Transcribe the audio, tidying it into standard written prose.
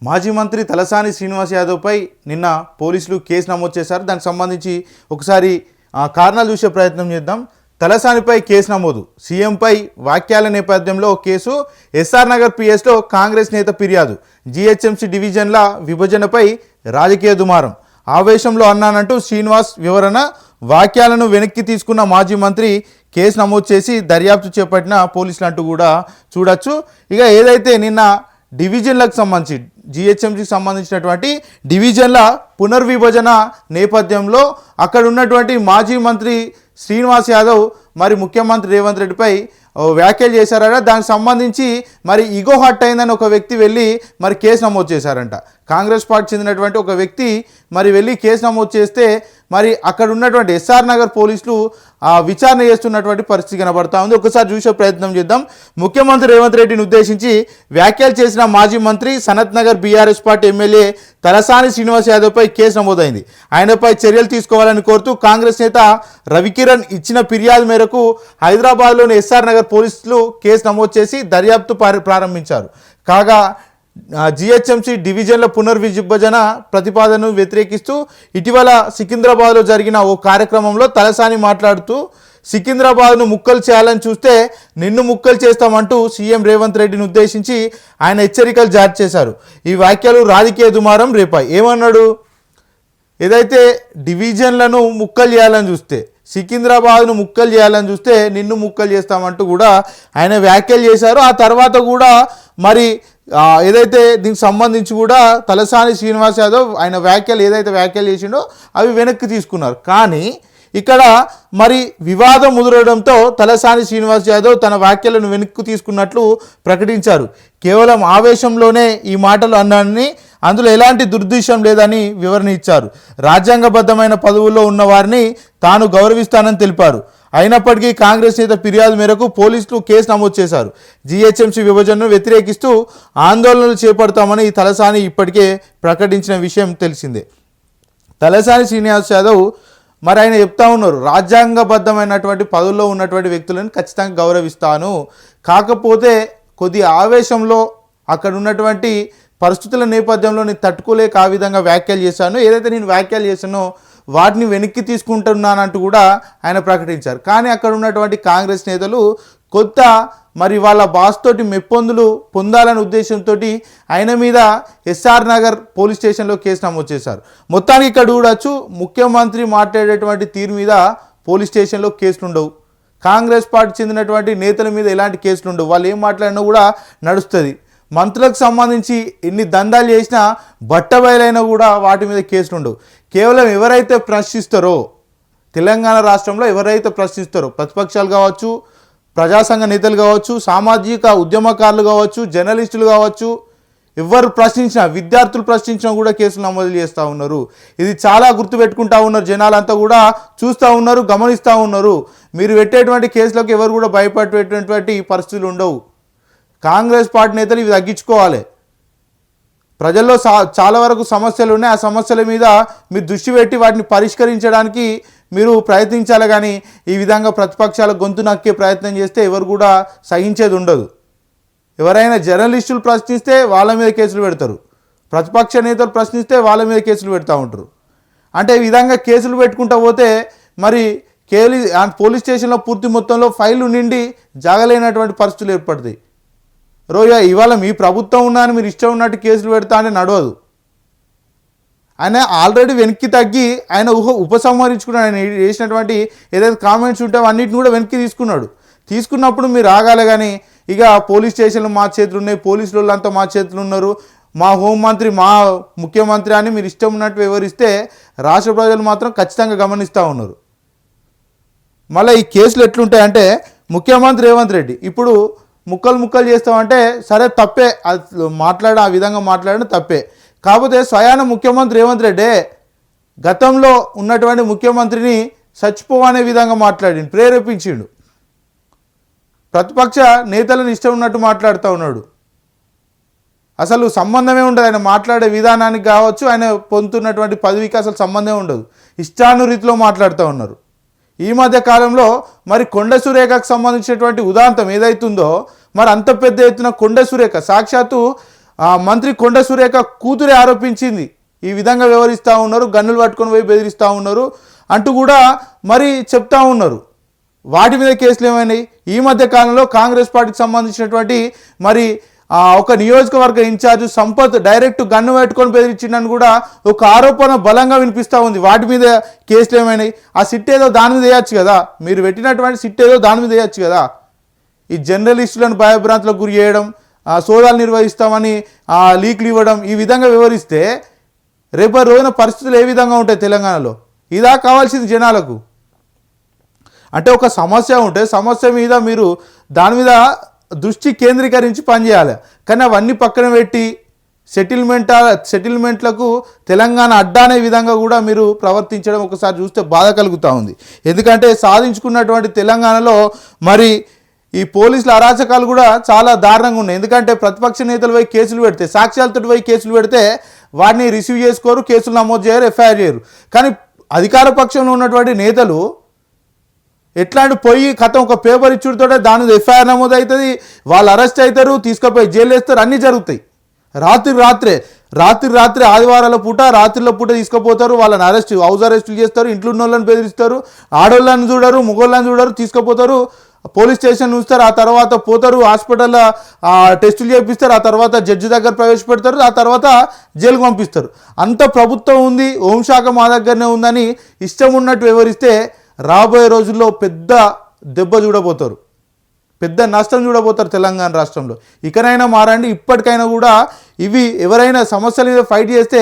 మాజీ మంత్రి తలసాని శ్రీనివాస్ యాదవ్పై నిన్న పోలీసులు కేసు నమోదు చేశారు. దానికి సంబంధించి ఒకసారి కారణాలు చూసే ప్రయత్నం చేద్దాం. తలసానిపై కేసు నమోదు, సీఎంపై వాక్యాల నేపథ్యంలో కేసు, ఎస్ఆర్ నగర్ పిఎస్లో కాంగ్రెస్ నేత ఫిర్యాదు, జీహెచ్ఎంసీ డివిజన్ల విభజనపై రాజకీయ దుమారం, ఆవేశంలో అన్నానంటూ శ్రీనివాస్ వివరణ, వాక్యాలను వెనక్కి తీసుకున్న మాజీ మంత్రి కేసు నమోదు చేసి దర్యాప్తు చేపట్టిన పోలీసులు అంటూ కూడా చూడొచ్చు. ఇక ఏదైతే నిన్న డివిజన్లకు సంబంధించి జీహెచ్ఎంసీకి సంబంధించినటువంటి డివిజన్ల పునర్విభజన నేపథ్యంలో అక్కడ ఉన్నటువంటి మాజీ మంత్రి శ్రీనివాస్ యాదవ్ మరి ముఖ్యమంత్రి రేవంత్ రెడ్డిపై వ్యాఖ్యలు చేశారట. దానికి సంబంధించి మరి ఈగో హర్ట్ అయిందని ఒక వ్యక్తి వెళ్ళి మరి కేసు నమోదు చేశారంట. కాంగ్రెస్ పార్టీ చెందినటువంటి ఒక వ్యక్తి మరి వెళ్ళి కేసు నమోదు చేస్తే మరి అక్కడ ఉన్నటువంటి ఎస్ఆర్ నగర్ పోలీసులు విచారణ చేస్తున్నటువంటి పరిస్థితి కనబడతా ఉంది. ఒకసారి చూసే ప్రయత్నం చేద్దాం. ముఖ్యమంత్రి రేవంత్ రెడ్డిని ఉద్దేశించి వ్యాఖ్యలు చేసిన మాజీ మంత్రి Sanath Nagar BRS party MLA Talasani Srinivas యాదవ్పై కేసు నమోదైంది. ఆయనపై చర్యలు తీసుకోవాలని కోరుతూ కాంగ్రెస్ నేత రవికిరణ్ ఇచ్చిన ఫిర్యాదు మేరకు హైదరాబాద్లోని ఎస్ఆర్ నగర్ పోలీసులు కేసు నమోదు చేసి దర్యాప్తు ప్రారంభించారు. కాగా జీహెచ్ఎంసీ డివిజన్ల పునర్విభజన ప్రతిపాదనను వ్యతిరేకిస్తూ ఇటీవల సికింద్రాబాద్లో జరిగిన ఓ కార్యక్రమంలో తలసాని మాట్లాడుతూ సికింద్రాబాద్ను ముక్కలు చేయాలని చూస్తే నిన్ను ముక్కలు చేస్తామంటూ సీఎం రేవంత్ రెడ్డిని ఉద్దేశించి ఆయన హెచ్చరికలు జారీ చేశారు. ఈ వ్యాఖ్యలు రాజకీయ దుమారం రేపాయి. ఏమన్నాడు? ఏదైతే డివిజన్లను ముక్కలు చేయాలని చూస్తే, సికింద్రాబాద్ను ముక్కలు చేయాలని చూస్తే నిన్ను ముక్కలు చేస్తామంటూ కూడా ఆయన వ్యాఖ్యలు చేశారు. ఆ తర్వాత కూడా మరి ఏదైతే దీనికి సంబంధించి కూడా తలసాని శ్రీనివాస్ యాదవ్ ఆయన ఏదైతే వ్యాఖ్యలు చేసిండో అవి వెనక్కి తీసుకున్నారు. కానీ ఇక్కడ మరి వివాదం ముదరడంతో తలసాని శ్రీనివాస్ యాదవ్ తన వ్యాఖ్యలను వెనక్కి తీసుకున్నట్లు ప్రకటించారు. కేవలం ఆవేశంలోనే ఈ మాటలు అన్నానని, అందులో ఎలాంటి దుర్దేశం లేదని వివరణ ఇచ్చారు. రాజ్యాంగబద్ధమైన పదవుల్లో ఉన్న వారిని తాను గౌరవిస్తానని తెలిపారు. అయినప్పటికీ కాంగ్రెస్ నేత ఫిర్యాదు మేరకు పోలీసులు కేసు నమోదు చేశారు. జీహెచ్ఎంసీ విభజనను వ్యతిరేకిస్తూ ఆందోళనలు చేపడతామని తలసాని ఇప్పటికే ప్రకటించిన విషయం తెలిసిందే. తలసాని శ్రీనివాస్ యాదవ్ మరి ఆయన చెప్తా ఉన్నారు, రాజ్యాంగబద్ధమైనటువంటి పదవుల్లో ఉన్నటువంటి వ్యక్తులను ఖచ్చితంగా గౌరవిస్తాను, కాకపోతే కొద్ది ఆవేశంలో అక్కడ ఉన్నటువంటి పరిస్థితుల నేపథ్యంలో నేను తట్టుకోలేక ఆ విధంగా వ్యాఖ్యలు చేశాను, ఏదైతే నేను వ్యాఖ్యలు చేశానో వాటిని వెనక్కి తీసుకుంటున్నానంటూ కూడా ఆయన ప్రకటించారు. కానీ అక్కడ ఉన్నటువంటి కాంగ్రెస్ నేతలు కొత్త మరి వాళ్ళ బాస్ తోటి మెప్పొందులు పొందాలనే ఉద్దేశంతో ఆయన మీద ఎస్ఆర్ నగర్ పోలీస్ స్టేషన్లో కేసు నమోదు చేశారు. మొత్తానికి ఇక్కడ చూడొచ్చు, ముఖ్యమంత్రి మాట్లాడేటువంటి తీరు మీద పోలీస్ స్టేషన్లో కేసులు ఉండవు, కాంగ్రెస్ పార్టీ చెందినటువంటి నేతల మీద ఎలాంటి కేసులు ఉండవు, వాళ్ళు ఏం మాట్లాడినా కూడా నడుస్తుంది. మంత్రులకు సంబంధించి ఎన్ని దందాలు చేసినా బట్టబయలైనా కూడా వాటి మీద కేసులు ఉండవు. కేవలం ఎవరైతే ప్రశ్నిస్తారో, తెలంగాణ రాష్ట్రంలో ఎవరైతే ప్రశ్నిస్తారో, ప్రతిపక్షాలు కావచ్చు, ప్రజాసంఘ నేతలు కావచ్చు, సామాజిక ఉద్యమకారులు కావచ్చు, జర్నలిస్టులు కావచ్చు, ఎవరు ప్రశ్నించినా, విద్యార్థులు ప్రశ్నించినా కూడా కేసులు నమోదు చేస్తూ ఉన్నారు. ఇది చాలా గుర్తుపెట్టుకుంటా ఉన్నారు, జనాలంతా కూడా చూస్తూ ఉన్నారు, గమనిస్తూ ఉన్నారు. మీరు పెట్టేటువంటి కేసులకు ఎవరు కూడా భయపడేటటువంటి పరిస్థితులు ఉండవు. కాంగ్రెస్ పార్టీ నేతలు ఇవి తగ్గించుకోవాలి. ప్రజల్లో చాలా వరకు సమస్యలు ఉన్నాయి, ఆ సమస్యల మీద మీరు దృష్టి పెట్టి వాటిని పరిష్కరించడానికి మీరు ప్రయత్నించాలి. కానీ ఈ విధంగా ప్రతిపక్షాల గొంతు నక్కే ప్రయత్నం చేస్తే ఎవరు కూడా సహించేది ఉండదు. ఎవరైనా జర్నలిస్టులు ప్రశ్నిస్తే వాళ్ళ మీద కేసులు పెడతారు, ప్రతిపక్ష నేతలు ప్రశ్నిస్తే వాళ్ళ మీద కేసులు పెడతా ఉంటారు. అంటే ఈ విధంగా కేసులు పెట్టుకుంటూ పోతే మరి పోలీస్ స్టేషన్లో పూర్తి మొత్తంలో ఫైళ్ళు నిండి జాగలేనటువంటి పరిస్థితులు ఏర్పడతాయి. ఇవాళ మీ ప్రభుత్వం ఉన్నాయని మీరు ఇష్టం ఉన్నట్టు కేసులు పెడతా అని నడవదు. ఆయన ఆల్రెడీ వెనక్కి తగ్గి ఆయన ఉపసంహరించుకున్నాడు. ఆయన చేసినటువంటి ఏదైతే కామెంట్స్ ఉంటే అన్నిటిని కూడా వెనక్కి తీసుకున్నప్పుడు మీరు ఆగాలి. కానీ ఇక పోలీస్ స్టేషన్లు మా చేతులు ఉన్నాయి, పోలీసులు వాళ్ళంతా మా చేతులు ఉన్నారు, మా హోంమంత్రి మా ముఖ్యమంత్రి అని మీరు ఇష్టం ఉన్నట్టు వివరిస్తే రాష్ట్ర ప్రజలు మాత్రం ఖచ్చితంగా గమనిస్తూ ఉన్నారు. మళ్ళీ ఈ కేసులు ఎట్లుంటాయంటే, ముఖ్యమంత్రి రేవంత్ రెడ్డి ఇప్పుడు ముక్కలు చేస్తామంటే సరే, తప్పే, ఆ విధంగా మాట్లాడడం తప్పే. కాకపోతే స్వయాన ముఖ్యమంత్రి రేవంత్ రెడ్డి గతంలో ఉన్నటువంటి ముఖ్యమంత్రిని చచ్చిపోవనే విధంగా మాట్లాడిండు, ప్రేరేపించిండు. ప్రతిపక్ష నేతలను ఇష్టం ఉన్నట్టు మాట్లాడుతూ ఉన్నాడు. అసలు సంబంధమే ఉండదు, ఆయన మాట్లాడే విధానానికి కావచ్చు, ఆయన పొందుతున్నటువంటి పదవికి అసలు సంబంధమే ఉండదు, ఇష్టానురీతిలో మాట్లాడుతూ ఉన్నారు. ఈ మధ్య కాలంలో మరి కొండ సురేఖకు సంబంధించినటువంటి ఉదాంతం ఏదైతుందో, మరి అంత పెద్ద ఎత్తున కొండ సురేఖ సాక్షాత్తు ఆ మంత్రి కొండ సురేఖ కూతురే ఆరోపించింది. ఈ విధంగా వ్యవహరిస్తూ ఉన్నారు, గన్నులు పట్టుకొని పోయి బెదిరిస్తూ ఉన్నారు అంటూ కూడా మరి చెప్తా ఉన్నారు. వాటి మీద కేసులు ఏమైనాయి? ఈ మధ్య కాలంలో కాంగ్రెస్ పార్టీకి సంబంధించినటువంటి మరి ఒక నియోజకవర్గ ఇన్ఛార్జ్ సంపత్ డైరెక్ట్ గన్ను పెట్టుకొని బెదిరించిందని కూడా ఒక ఆరోపణ బలంగా వినిపిస్తూ ఉంది. వాటి మీద కేసులు ఏమైనాయి? ఆ సిట్ ఏదో దాని మీద వేయచ్చు కదా, మీరు పెట్టినటువంటి సిట్ ఏదో దాని మీద వేయచ్చు కదా. ఈ జర్నలిస్టులను భయభ్రాంతులకు గురి చేయడం, సోదాలు నిర్వహిస్తామని లీక్లు ఇవ్వడం, ఈ విధంగా వివరిస్తే రేపటి రోజున పరిస్థితులు ఏ విధంగా ఉంటాయి తెలంగాణలో? ఇదా కావాల్సింది జనాలకు? అంటే ఒక సమస్య ఉంటే సమస్య మీద మీరు దాని మీద దృష్టి కేంద్రీకరించి పనిచేయాలి. కానీ అవన్నీ పక్కన పెట్టి సెటిల్మెంట్లకు తెలంగాణ అడ్డానే విధంగా కూడా మీరు ప్రవర్తించడం ఒకసారి చూస్తే బాధ కలుగుతూ ఉంది. ఎందుకంటే సాధించుకున్నటువంటి తెలంగాణలో మరి ఈ పోలీసుల అరాచకాలు కూడా చాలా దారుణంగా ఉన్నాయి. ఎందుకంటే ప్రతిపక్ష నేతలపై కేసులు పెడితే, సాక్ష్యాలతోపై కేసులు పెడితే వాటిని రిసీవ్ చేసుకోరు, కేసులు నమోదు చేయరు, ఎఫ్ఐఆర్ చేయరు. కానీ అధికార పక్షంలో ఉన్నటువంటి నేతలు ఎట్లాంటి పోయి కథం ఒక పేపర్ ఇచ్చుడితోటే దాని మీద ఎఫ్ఐఆర్ నమోదు అవుతుంది, వాళ్ళు అరెస్ట్ అవుతారు, తీసుకుపోయి జైలు వేస్తారు, అన్నీ జరుగుతాయి. రాత్రి ఆదివారాల పూట రాత్రిలో పూట తీసుకుపోతారు, వాళ్ళని హౌస్ అరెస్టులు చేస్తారు, ఇంట్లో ఉన్న వాళ్ళని బెదిరిస్తారు, ఆడోళ్ళని చూడరు, మగోళ్ళని చూడరు, తీసుకుపోతారు, పోలీస్ స్టేషన్ ఉంచుతారు, ఆ తర్వాత పోతారు హాస్పిటల్లో టెస్టులు చేపిస్తారు, ఆ తర్వాత జడ్జి దగ్గర ప్రవేశపెడతారు, ఆ తర్వాత జైలుకు పంపిస్తారు. అంత ప్రభుత్వం ఉంది, హోంశాఖ మా దగ్గరనే ఉందని ఇష్టం ఉన్నట్టు వివరిస్తే రాబోయే రోజుల్లో పెద్ద దెబ్బ చూడబోతారు, పెద్ద నష్టం చూడబోతారు తెలంగాణ రాష్ట్రంలో. ఇకనైనా మారండి. ఇప్పటికైనా కూడా ఇవి ఎవరైనా సమస్యల మీద ఫైట్ చేస్తే